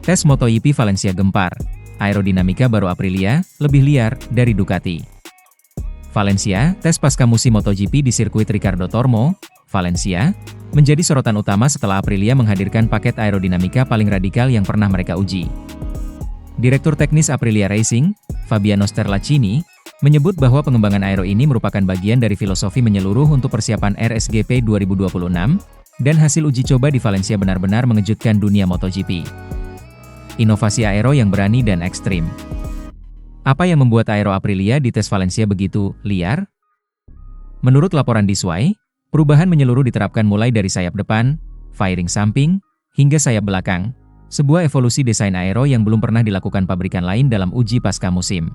Tes MotoGP Valencia gempar. Aerodinamika baru Aprilia lebih liar dari Ducati. Valencia, tes pasca musim MotoGP di sirkuit Ricardo Tormo, Valencia, menjadi sorotan utama setelah Aprilia menghadirkan paket aerodinamika paling radikal yang pernah mereka uji. Direktur teknis Aprilia Racing, Fabiano Sterlacini, menyebut bahwa pengembangan aero ini merupakan bagian dari filosofi menyeluruh untuk persiapan RSGP 2026, dan hasil uji coba di Valencia benar-benar mengejutkan dunia MotoGP. Inovasi aero yang berani dan ekstrim. Apa yang membuat aero Aprilia di tes Valencia begitu liar? Menurut laporan Disway, perubahan menyeluruh diterapkan mulai dari sayap depan, fairing samping, hingga sayap belakang, sebuah evolusi desain aero yang belum pernah dilakukan pabrikan lain dalam uji pasca musim.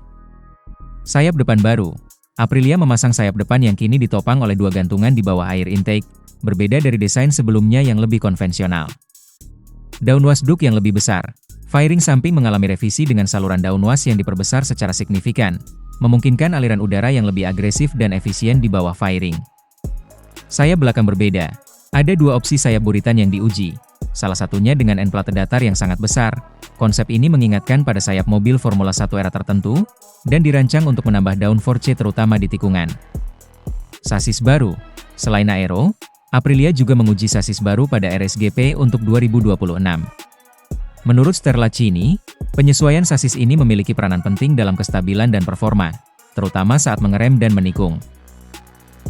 Sayap depan baru. Aprilia memasang sayap depan yang kini ditopang oleh dua gantungan di bawah air intake, berbeda dari desain sebelumnya yang lebih konvensional. Downwash duct yang lebih besar. Fairing samping mengalami revisi dengan saluran downwash yang diperbesar secara signifikan, memungkinkan aliran udara yang lebih agresif dan efisien di bawah fairing. Sayap belakang berbeda. Ada dua opsi sayap buritan yang diuji, salah satunya dengan end plate datar yang sangat besar. Konsep ini mengingatkan pada sayap mobil Formula 1 era tertentu, dan dirancang untuk menambah downforce terutama di tikungan. Sasis baru. Selain aero, Aprilia juga menguji sasis baru pada RSGP untuk 2026. Menurut Sterlacini, penyesuaian sasis ini memiliki peranan penting dalam kestabilan dan performa, terutama saat mengerem dan menikung.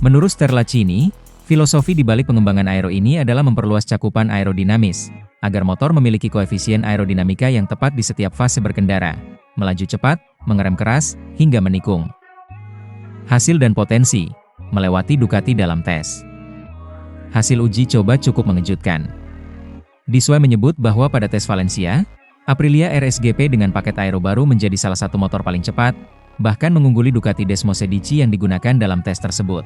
Menurut Sterlacini, filosofi di balik pengembangan aero ini adalah memperluas cakupan aerodinamis, agar motor memiliki koefisien aerodinamika yang tepat di setiap fase berkendara, melaju cepat, mengerem keras, hingga menikung. Hasil dan potensi, melewati Ducati dalam tes. Hasil uji coba cukup mengejutkan. Disway menyebut bahwa pada tes Valencia, Aprilia RSGP dengan paket aero baru menjadi salah satu motor paling cepat, bahkan mengungguli Ducati Desmosedici yang digunakan dalam tes tersebut.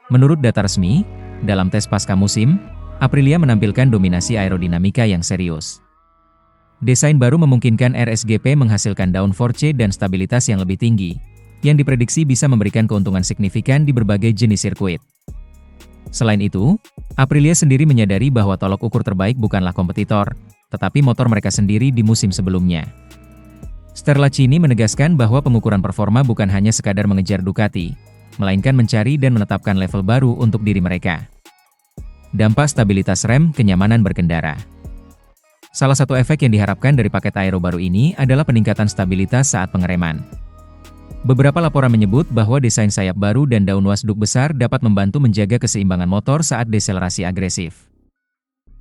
Menurut data resmi, dalam tes pasca musim, Aprilia menampilkan dominasi aerodinamika yang serius. Desain baru memungkinkan RSGP menghasilkan downforce dan stabilitas yang lebih tinggi, yang diprediksi bisa memberikan keuntungan signifikan di berbagai jenis sirkuit. Selain itu, Aprilia sendiri menyadari bahwa tolok ukur terbaik bukanlah kompetitor, tetapi motor mereka sendiri di musim sebelumnya. Sterlacini menegaskan bahwa pengukuran performa bukan hanya sekadar mengejar Ducati, melainkan mencari dan menetapkan level baru untuk diri mereka. Dampak stabilitas rem, kenyamanan berkendara. Salah satu efek yang diharapkan dari paket aero baru ini adalah peningkatan stabilitas saat pengereman. Beberapa laporan menyebut bahwa desain sayap baru dan downwash duct besar dapat membantu menjaga keseimbangan motor saat deselerasi agresif.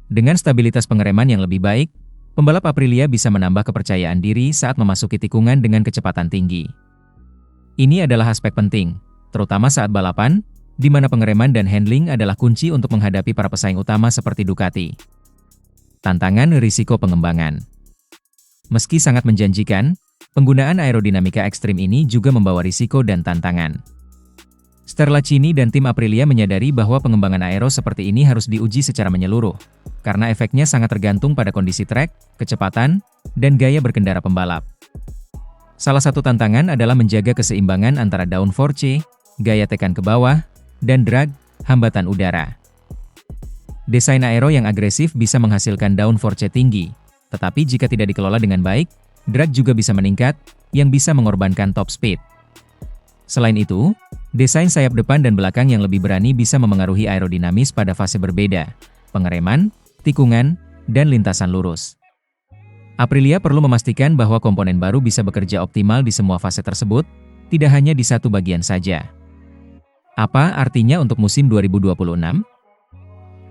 Dengan stabilitas pengereman yang lebih baik, pembalap Aprilia bisa menambah kepercayaan diri saat memasuki tikungan dengan kecepatan tinggi. Ini adalah aspek penting, terutama saat balapan, di mana pengereman dan handling adalah kunci untuk menghadapi para pesaing utama seperti Ducati. Tantangan risiko pengembangan. Meski sangat menjanjikan, penggunaan aerodinamika ekstrim ini juga membawa risiko dan tantangan. Sterlacini dan tim Aprilia menyadari bahwa pengembangan aero seperti ini harus diuji secara menyeluruh, karena efeknya sangat tergantung pada kondisi trek, kecepatan, dan gaya berkendara pembalap. Salah satu tantangan adalah menjaga keseimbangan antara downforce, gaya tekan ke bawah, dan drag, hambatan udara. Desain aero yang agresif bisa menghasilkan downforce tinggi, tetapi jika tidak dikelola dengan baik, drag juga bisa meningkat, yang bisa mengorbankan top speed. Selain itu, desain sayap depan dan belakang yang lebih berani bisa memengaruhi aerodinamis pada fase berbeda, pengereman, tikungan, dan lintasan lurus. Aprilia perlu memastikan bahwa komponen baru bisa bekerja optimal di semua fase tersebut, tidak hanya di satu bagian saja. Apa artinya untuk musim 2026?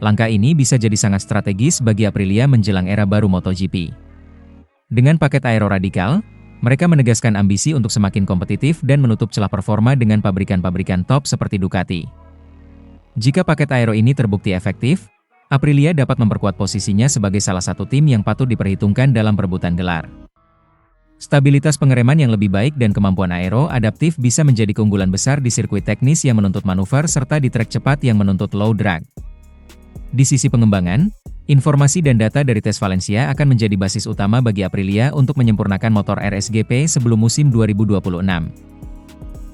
Langkah ini bisa jadi sangat strategis bagi Aprilia menjelang era baru MotoGP. Dengan paket aero radikal, mereka menegaskan ambisi untuk semakin kompetitif dan menutup celah performa dengan pabrikan-pabrikan top seperti Ducati. Jika paket aero ini terbukti efektif, Aprilia dapat memperkuat posisinya sebagai salah satu tim yang patut diperhitungkan dalam perebutan gelar. Stabilitas pengereman yang lebih baik dan kemampuan aero adaptif bisa menjadi keunggulan besar di sirkuit teknis yang menuntut manuver serta di trek cepat yang menuntut low drag. Di sisi pengembangan, informasi dan data dari tes Valencia akan menjadi basis utama bagi Aprilia untuk menyempurnakan motor RSGP sebelum musim 2026.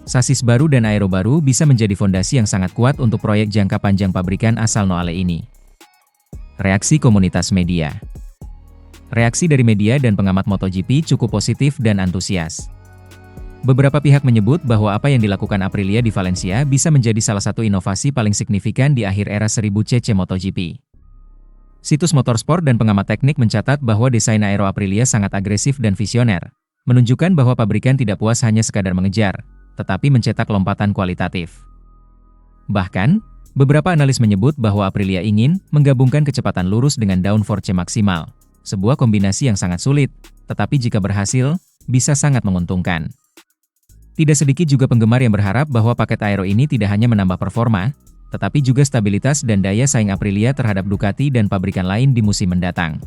Sasis baru dan aero baru bisa menjadi fondasi yang sangat kuat untuk proyek jangka panjang pabrikan asal Noale ini. Reaksi komunitas media. Reaksi dari media dan pengamat MotoGP cukup positif dan antusias. Beberapa pihak menyebut bahwa apa yang dilakukan Aprilia di Valencia bisa menjadi salah satu inovasi paling signifikan di akhir era 1000cc MotoGP. Situs Motorsport dan pengamat teknik mencatat bahwa desain aero Aprilia sangat agresif dan visioner, menunjukkan bahwa pabrikan tidak puas hanya sekadar mengejar, tetapi mencetak lompatan kualitatif. Bahkan, beberapa analis menyebut bahwa Aprilia ingin menggabungkan kecepatan lurus dengan downforce maksimal, sebuah kombinasi yang sangat sulit, tetapi jika berhasil, bisa sangat menguntungkan. Tidak sedikit juga penggemar yang berharap bahwa paket aero ini tidak hanya menambah performa, tetapi juga stabilitas dan daya saing Aprilia terhadap Ducati dan pabrikan lain di musim mendatang.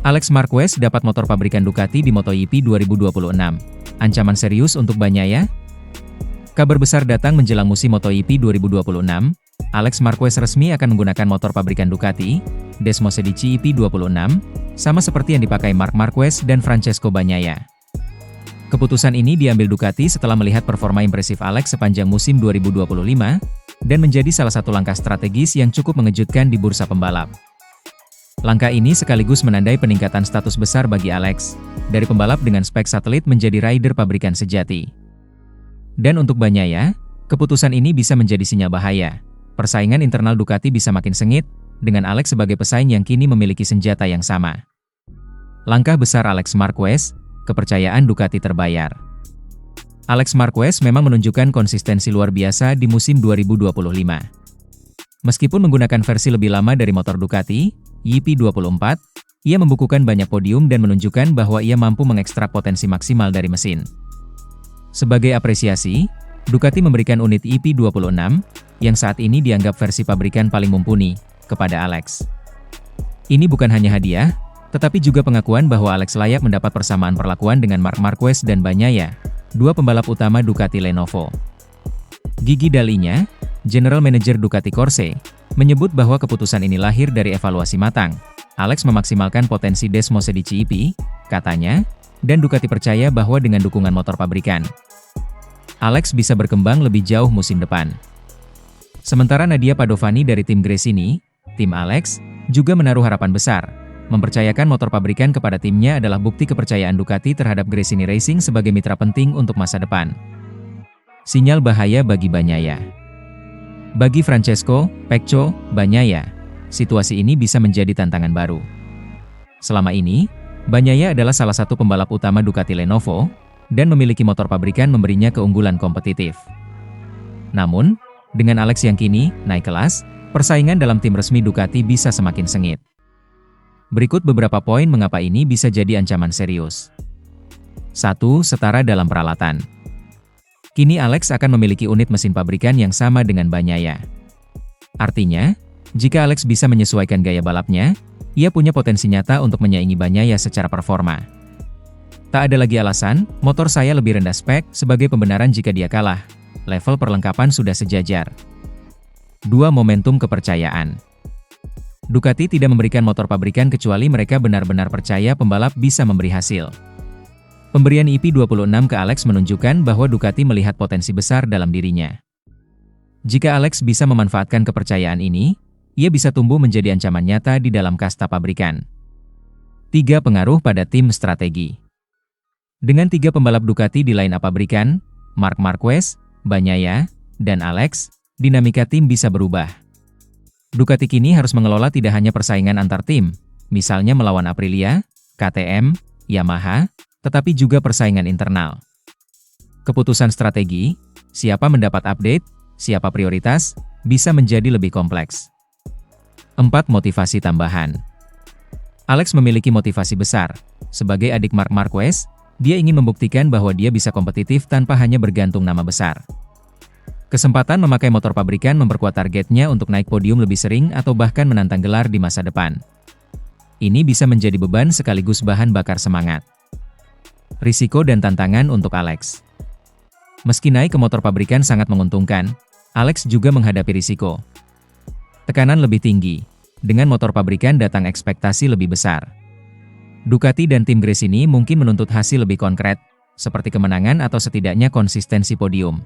Alex Marquez dapat motor pabrikan Ducati di MotoGP 2026. Ancaman serius untuk Bagnaia? Kabar besar datang menjelang musim MotoGP 2026. Alex Marquez resmi akan menggunakan motor pabrikan Ducati, Desmosedici EP26, sama seperti yang dipakai Marc Marquez dan Francesco Bagnaia. Keputusan ini diambil Ducati setelah melihat performa impresif Alex sepanjang musim 2025, dan menjadi salah satu langkah strategis yang cukup mengejutkan di bursa pembalap. Langkah ini sekaligus menandai peningkatan status besar bagi Alex, dari pembalap dengan spek satelit menjadi rider pabrikan sejati. Dan untuk Bagnaia, keputusan ini bisa menjadi sinyal bahaya. Persaingan internal Ducati bisa makin sengit, dengan Alex sebagai pesaing yang kini memiliki senjata yang sama. Langkah besar Alex Marquez, kepercayaan Ducati terbayar. Alex Marquez memang menunjukkan konsistensi luar biasa di musim 2025. Meskipun menggunakan versi lebih lama dari motor Ducati, EP24, ia membukukan banyak podium dan menunjukkan bahwa ia mampu mengekstrak potensi maksimal dari mesin. Sebagai apresiasi, Ducati memberikan unit EP26, yang saat ini dianggap versi pabrikan paling mumpuni, kepada Alex. Ini bukan hanya hadiah, tetapi juga pengakuan bahwa Alex layak mendapat persamaan perlakuan dengan Marc Marquez dan Bagnaia, dua pembalap utama Ducati Lenovo. Gigi Dalinya, General Manager Ducati Corse, menyebut bahwa keputusan ini lahir dari evaluasi matang. Alex memaksimalkan potensi Desmosedici EP, katanya, dan Ducati percaya bahwa dengan dukungan motor pabrikan, Alex bisa berkembang lebih jauh musim depan. Sementara Nadia Padovani dari tim Gresini, tim Alex, juga menaruh harapan besar. Mempercayakan motor pabrikan kepada timnya adalah bukti kepercayaan Ducati terhadap Gresini Racing sebagai mitra penting untuk masa depan. Sinyal bahaya bagi Bagnaia. Bagi Francesco Pecco Bagnaia, situasi ini bisa menjadi tantangan baru. Selama ini, Bagnaia adalah salah satu pembalap utama Ducati Lenovo, dan memiliki motor pabrikan memberinya keunggulan kompetitif. Namun, dengan Alex yang kini naik kelas, persaingan dalam tim resmi Ducati bisa semakin sengit. Berikut beberapa poin mengapa ini bisa jadi ancaman serius. 1. Setara dalam peralatan. Kini Alex akan memiliki unit mesin pabrikan yang sama dengan Bagnaia. Artinya, jika Alex bisa menyesuaikan gaya balapnya, ia punya potensi nyata untuk menyaingi Bagnaia secara performa. Tak ada lagi alasan, motor saya lebih rendah spek sebagai pembenaran jika dia kalah. Level perlengkapan sudah sejajar. 2. Momentum kepercayaan. Ducati tidak memberikan motor pabrikan kecuali mereka benar-benar percaya pembalap bisa memberi hasil. Pemberian EP26 ke Alex menunjukkan bahwa Ducati melihat potensi besar dalam dirinya. Jika Alex bisa memanfaatkan kepercayaan ini, ia bisa tumbuh menjadi ancaman nyata di dalam kasta pabrikan. 3. Pengaruh pada tim strategi. Dengan 3 pembalap Ducati di line-up pabrikan, Marc Marquez, Bagnaia, dan Alex, dinamika tim bisa berubah. Ducati kini harus mengelola tidak hanya persaingan antar tim, misalnya melawan Aprilia, KTM, Yamaha, tetapi juga persaingan internal. Keputusan strategi, siapa mendapat update, siapa prioritas, bisa menjadi lebih kompleks. 4. Motivasi tambahan. Alex memiliki motivasi besar. Sebagai adik Marc Marquez, dia ingin membuktikan bahwa dia bisa kompetitif tanpa hanya bergantung nama besar. Kesempatan memakai motor pabrikan memperkuat targetnya untuk naik podium lebih sering atau bahkan menantang gelar di masa depan. Ini bisa menjadi beban sekaligus bahan bakar semangat. Risiko dan tantangan untuk Alex. Meski naik ke motor pabrikan sangat menguntungkan, Alex juga menghadapi risiko. Tekanan lebih tinggi. Dengan motor pabrikan datang ekspektasi lebih besar. Ducati dan tim Gresini mungkin menuntut hasil lebih konkret, seperti kemenangan atau setidaknya konsistensi podium.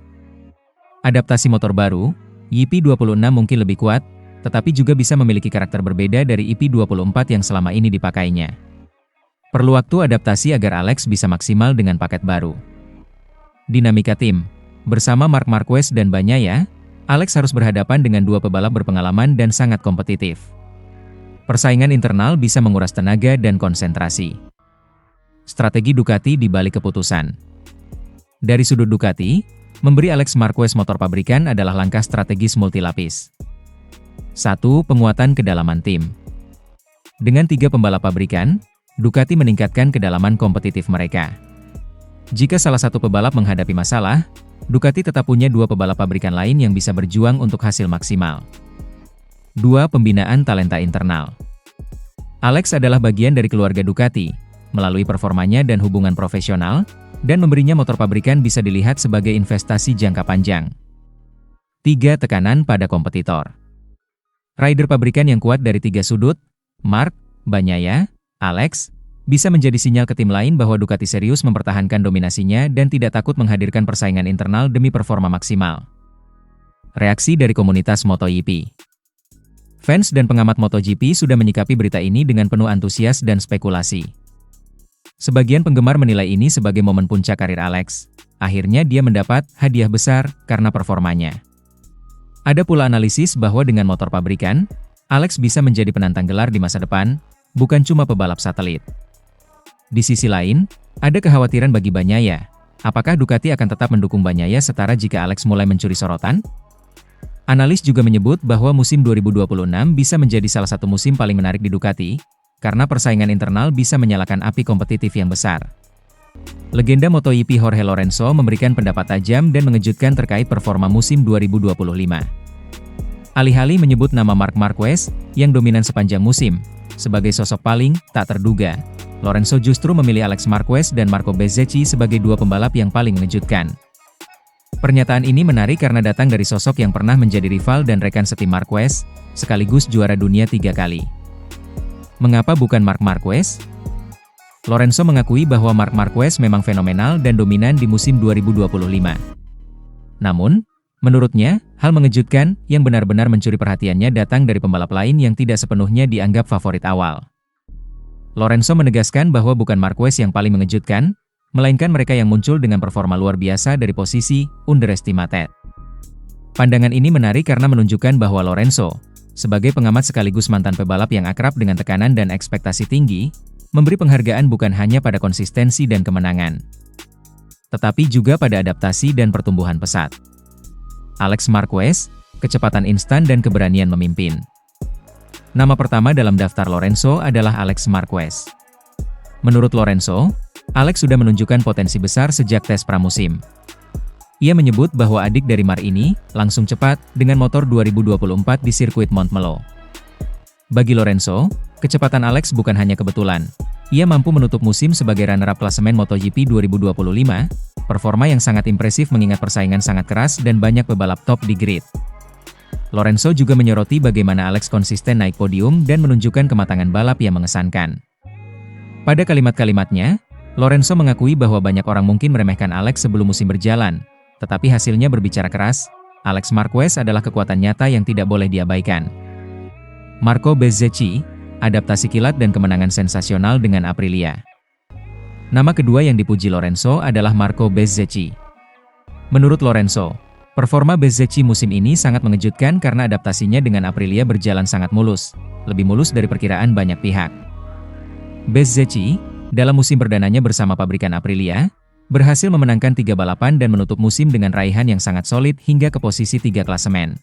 Adaptasi motor baru, EP26 mungkin lebih kuat, tetapi juga bisa memiliki karakter berbeda dari EP24 yang selama ini dipakainya. Perlu waktu adaptasi agar Alex bisa maksimal dengan paket baru. Dinamika tim. Bersama Marc Marquez dan Bagnaia, Alex harus berhadapan dengan dua pebalap berpengalaman dan sangat kompetitif. Persaingan internal bisa menguras tenaga dan konsentrasi. Strategi Ducati di balik keputusan. Dari sudut Ducati, memberi Alex Marquez motor pabrikan adalah langkah strategis multilapis. 1. Penguatan kedalaman tim. Dengan 3 pembalap pabrikan, Ducati meningkatkan kedalaman kompetitif mereka. Jika salah satu pebalap menghadapi masalah, Ducati tetap punya 2 pebalap pabrikan lain yang bisa berjuang untuk hasil maksimal. 2. Pembinaan talenta internal. Alex adalah bagian dari keluarga Ducati, melalui performanya dan hubungan profesional, dan memberinya motor pabrikan bisa dilihat sebagai investasi jangka panjang. 3. Tekanan pada kompetitor. Rider pabrikan yang kuat dari 3 sudut, Marc, Bagnaia, Alex, bisa menjadi sinyal ke tim lain bahwa Ducati serius mempertahankan dominasinya dan tidak takut menghadirkan persaingan internal demi performa maksimal. Reaksi dari komunitas MotoGP. Fans dan pengamat MotoGP sudah menyikapi berita ini dengan penuh antusias dan spekulasi. Sebagian penggemar menilai ini sebagai momen puncak karir Alex. Akhirnya dia mendapat hadiah besar karena performanya. Ada pula analisis bahwa dengan motor pabrikan, Alex bisa menjadi penantang gelar di masa depan, bukan cuma pebalap satelit. Di sisi lain, ada kekhawatiran bagi Bagnaia. Apakah Ducati akan tetap mendukung Bagnaia setara jika Alex mulai mencuri sorotan? Analis juga menyebut bahwa musim 2026 bisa menjadi salah satu musim paling menarik di Ducati, karena persaingan internal bisa menyalakan api kompetitif yang besar. Legenda MotoGP Jorge Lorenzo memberikan pendapat tajam dan mengejutkan terkait performa musim 2025. Alih-alih menyebut nama Marc Marquez, yang dominan sepanjang musim, sebagai sosok paling tak terduga, Lorenzo justru memilih Alex Marquez dan Marco Bezzecchi sebagai 2 pembalap yang paling mengejutkan. Pernyataan ini menarik karena datang dari sosok yang pernah menjadi rival dan rekan setim Marquez, sekaligus juara dunia 3 kali. Mengapa bukan Marc Marquez? Lorenzo mengakui bahwa Marc Marquez memang fenomenal dan dominan di musim 2025. Namun, menurutnya, hal mengejutkan yang benar-benar mencuri perhatiannya datang dari pembalap lain yang tidak sepenuhnya dianggap favorit awal. Lorenzo menegaskan bahwa bukan Marquez yang paling mengejutkan, melainkan mereka yang muncul dengan performa luar biasa dari posisi underestimated. Pandangan ini menarik karena menunjukkan bahwa Lorenzo, sebagai pengamat sekaligus mantan pebalap yang akrab dengan tekanan dan ekspektasi tinggi, memberi penghargaan bukan hanya pada konsistensi dan kemenangan, tetapi juga pada adaptasi dan pertumbuhan pesat. Alex Marquez, kecepatan instan dan keberanian memimpin. Nama pertama dalam daftar Lorenzo adalah Alex Marquez. Menurut Lorenzo, Alex sudah menunjukkan potensi besar sejak tes pramusim. Ia menyebut bahwa adik dari Marc ini langsung cepat dengan motor 2024 di sirkuit Montmeló. Bagi Lorenzo, kecepatan Alex bukan hanya kebetulan. Ia mampu menutup musim sebagai runner-up klasemen MotoGP 2025, performa yang sangat impresif mengingat persaingan sangat keras dan banyak pebalap top di grid. Lorenzo juga menyoroti bagaimana Alex konsisten naik podium dan menunjukkan kematangan balap yang mengesankan. Pada kalimat-kalimatnya, Lorenzo mengakui bahwa banyak orang mungkin meremehkan Alex sebelum musim berjalan, tetapi hasilnya berbicara keras. Alex Marquez adalah kekuatan nyata yang tidak boleh diabaikan. Marco Bezzecchi, adaptasi kilat dan kemenangan sensasional dengan Aprilia. Nama kedua yang dipuji Lorenzo adalah Marco Bezzecchi. Menurut Lorenzo, performa Bezzecchi musim ini sangat mengejutkan karena adaptasinya dengan Aprilia berjalan sangat mulus, lebih mulus dari perkiraan banyak pihak. Bezzecchi, dalam musim perdananya bersama pabrikan Aprilia, berhasil memenangkan 3 balapan dan menutup musim dengan raihan yang sangat solid hingga ke posisi 3 klasemen.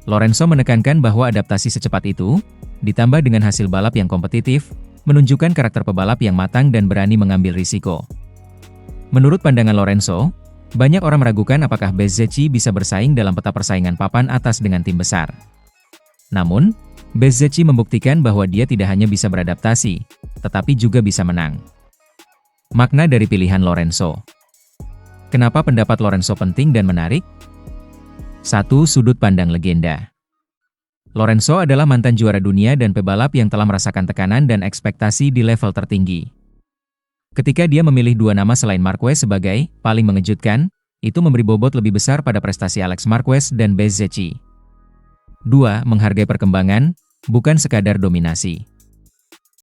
Lorenzo menekankan bahwa adaptasi secepat itu, ditambah dengan hasil balap yang kompetitif, menunjukkan karakter pebalap yang matang dan berani mengambil risiko. Menurut pandangan Lorenzo, banyak orang meragukan apakah Bezzecchi bisa bersaing dalam peta persaingan papan atas dengan tim besar. Namun, Bezzecchi membuktikan bahwa dia tidak hanya bisa beradaptasi, tetapi juga bisa menang. Makna dari pilihan Lorenzo. Kenapa pendapat Lorenzo penting dan menarik? 1. Sudut pandang legenda. Lorenzo adalah mantan juara dunia dan pebalap yang telah merasakan tekanan dan ekspektasi di level tertinggi. Ketika dia memilih 2 nama selain Marquez sebagai paling mengejutkan, itu memberi bobot lebih besar pada prestasi Alex Marquez dan Bezzecchi. 2. Menghargai perkembangan, bukan sekadar dominasi.